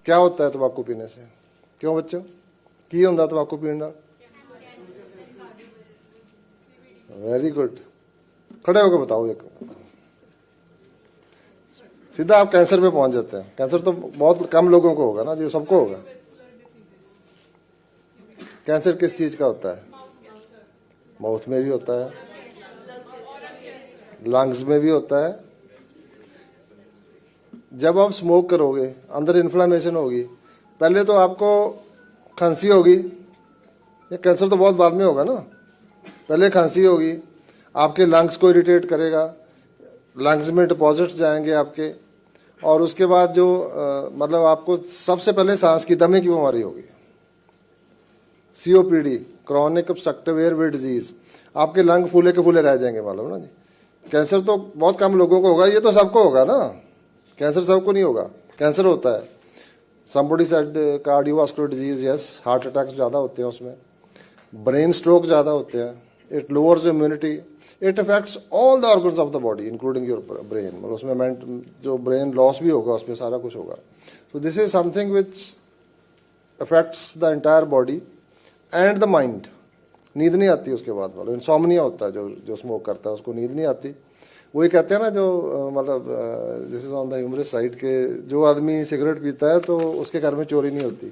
क्या होता है तंबाकू पीने से? क्यों बच्चों, की होंदा तंबाकू पीना? वेरी गुड, खड़े होकर बताओ एक। सीधा आप कैंसर पे पहुंच जाते हैं। कैंसर तो बहुत कम लोगों को होगा ना जी, सबको होगा। कैंसर किस चीज का होता है? माउथ में भी होता है, लंग्स में भी होता है। जब आप स्मोक करोगे अंदर इन्फ्लामेशन होगी, पहले तो आपको खांसी होगी, ये कैंसर तो बहुत बाद में होगा ना। पहले खांसी होगी, आपके लंग्स को इरिटेट करेगा, लंग्स में डिपॉजिट्स जाएंगे आपके, और उसके बाद जो मतलब आपको सबसे पहले सांस की दमे की बीमारी होगी, COPD, chronic obstructive airway disease. आपके लंग फूले के फूले रह जाएंगे, मालूम ना जी। कैंसर तो बहुत कम लोगों को होगा, ये तो सबको होगा ना। कैंसर सबको नहीं होगा, कैंसर होता है। Somebody said cardiovascular disease, yes, heart attack ज़्यादा होते हैं उसमें, ब्रेन स्ट्रोक ज़्यादा होते हैं, it lowers immunity, it affects all the organs of the body including your brain. मतलब उसमें जो ब्रेन लॉस भी होगा उसमें सारा कुछ होगा। So this is something which affects the entire body and the mind. नींद नहीं आती उसके बाद, मतलब इंसोम्निया होता है, जो स्मोक करता है उसको नींद नहीं आती। वही कहते हैं ना, जो मतलब this is on the humerus side के, जो आदमी सिगरेट पीता है तो उसके घर में चोरी नहीं होती,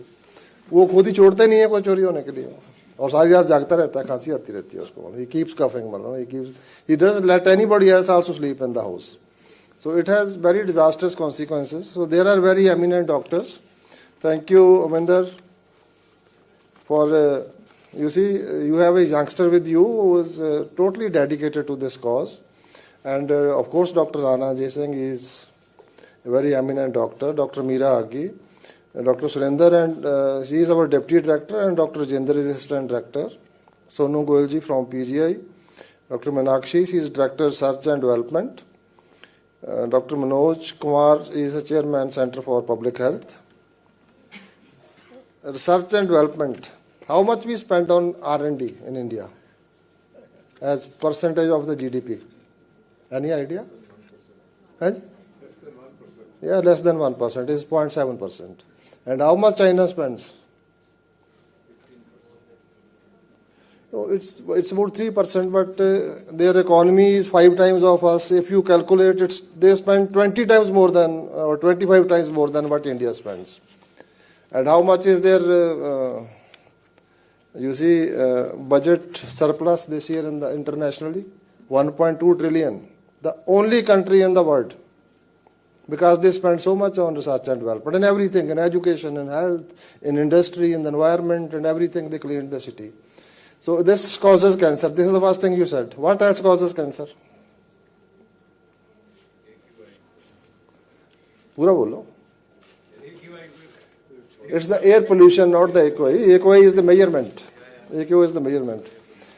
वो खुद ही छोड़ते नहीं है कोई चोरी होने के लिए, और सारी रात जागता रहता है, खांसी आती रहती है उसको, ही कीप्स कफिंग, मतलब he doesn't let anybody else also sleep in the house. So it has very disastrous consequences. So there are very eminent doctors. Thank you, Aminder, for you see, you have a youngster with you who is totally dedicated to this cause, and of course Dr. Rana Jaising is a very eminent doctor, Dr. Meera Aggi, Dr. Surinder, and she is our deputy director, and Dr. Rajendra is assistant director, Sonu Goyalji from PGI, Dr. Meenakshi, she is director research and development, Dr. Manoj Kumar is the chairman Center for Public Health. Research and development, how much we spend on R&D in India as percentage of the GDP? Any idea? Yeah, less than 1%, is 0.7%. And how much China spends? No, it's about 3%, but their economy is 5 times of us. If you calculate, they spend 20 times more than, or 25 times more than what India spends. And how much is their, budget surplus this year internationally? 1.2 trillion. The only country in the world, because they spend so much on research and development and everything, in education, in health, in industry, in the environment, and everything. They cleaned the city. So this causes cancer. This is the first thing you said. What else causes cancer? Pura bolo. It's the air pollution, not the AQI. AQI is the measurement. AQI is the measurement.